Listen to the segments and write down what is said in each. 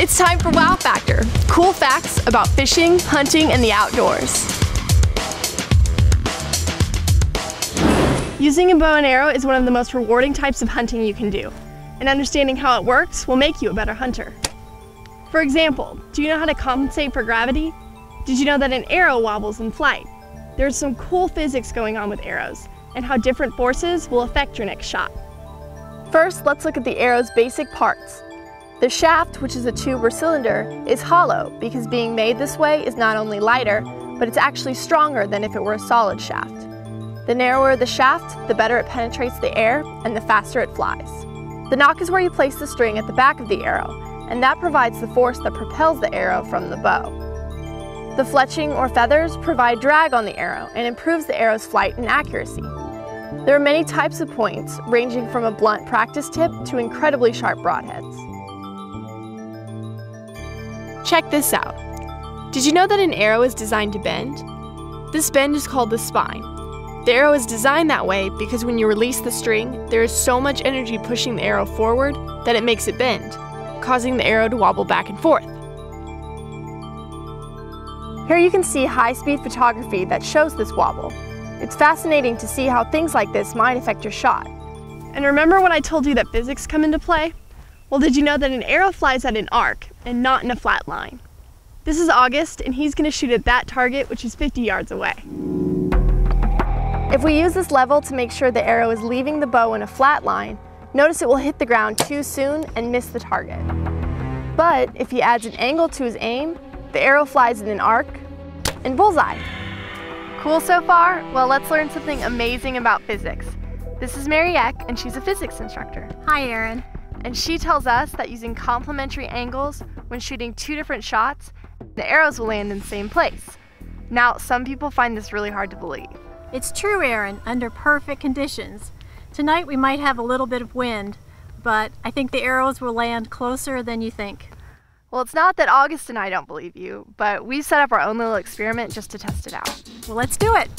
It's time for Wow Factor, cool facts about fishing, hunting, and the outdoors. Using a bow and arrow is one of the most rewarding types of hunting you can do, and understanding how it works will make you a better hunter. For example, do you know how to compensate for gravity? Did you know that an arrow wobbles in flight? There's some cool physics going on with arrows, and how different forces will affect your next shot. First, let's look at the arrow's basic parts. The shaft, which is a tube or cylinder, is hollow because being made this way is not only lighter, but it's actually stronger than if it were a solid shaft. The narrower the shaft, the better it penetrates the air and the faster it flies. The nock is where you place the string at the back of the arrow, and that provides the force that propels the arrow from the bow. The fletching or feathers provide drag on the arrow and improves the arrow's flight and accuracy. There are many types of points, ranging from a blunt practice tip to incredibly sharp broadheads. Check this out. Did you know that an arrow is designed to bend? This bend is called the spine. The arrow is designed that way because when you release the string, there is so much energy pushing the arrow forward that it makes it bend, causing the arrow to wobble back and forth. Here you can see high-speed photography that shows this wobble. It's fascinating to see how things like this might affect your shot. And remember when I told you that physics come into play? Well, did you know that an arrow flies at an arc and not in a flat line? This is August, and he's going to shoot at that target, which is 50 yards away. If we use this level to make sure the arrow is leaving the bow in a flat line, notice it will hit the ground too soon and miss the target. But if he adds an angle to his aim, the arrow flies in an arc and bullseye. Cool so far? Well, let's learn something amazing about physics. This is Mary Eck, and she's a physics instructor. Hi, Erin. And she tells us that using complementary angles when shooting two different shots, the arrows will land in the same place. Now, some people find this really hard to believe. It's true, Erin, under perfect conditions. Tonight we might have a little bit of wind, but I think the arrows will land closer than you think. Well, it's not that August and I don't believe you, but we set up our own little experiment just to test it out. Well, let's do it.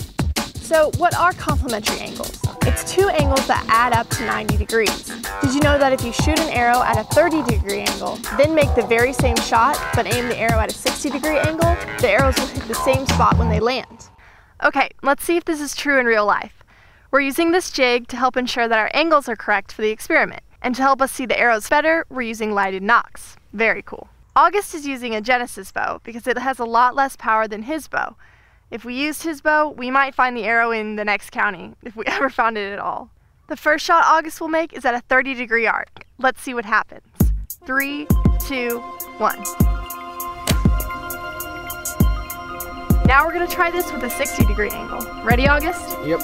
So what are complementary angles? It's two angles that add up to 90 degrees. Did you know that if you shoot an arrow at a 30-degree angle, then make the very same shot, but aim the arrow at a 60-degree angle, the arrows will hit the same spot when they land? Okay, let's see if this is true in real life. We're using this jig to help ensure that our angles are correct for the experiment. And to help us see the arrows better, we're using lighted nocks. Very cool. August is using a Genesis bow because it has a lot less power than his bow. If we used his bow, we might find the arrow in the next county, if we ever found it at all. The first shot August will make is at a 30-degree arc. Let's see what happens. 3, 2, 1. Now we're going to try this with a 60-degree angle. Ready, August? Yep.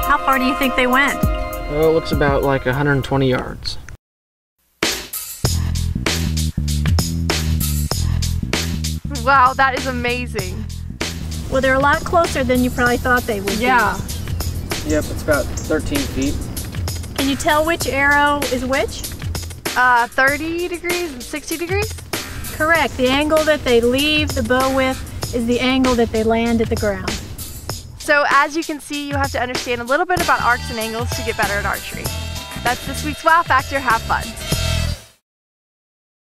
How far do you think they went? Well, it looks about like 120 yards. Wow, that is amazing. Well, they're a lot closer than you probably thought they would be. Yeah. Yep, it's about 13 feet. Can you tell which arrow is which? 30 degrees and 60 degrees? Correct. The angle that they leave the bow with is the angle that they land at the ground. So as you can see, you have to understand a little bit about arcs and angles to get better at archery. That's this week's Wow Factor. Have fun.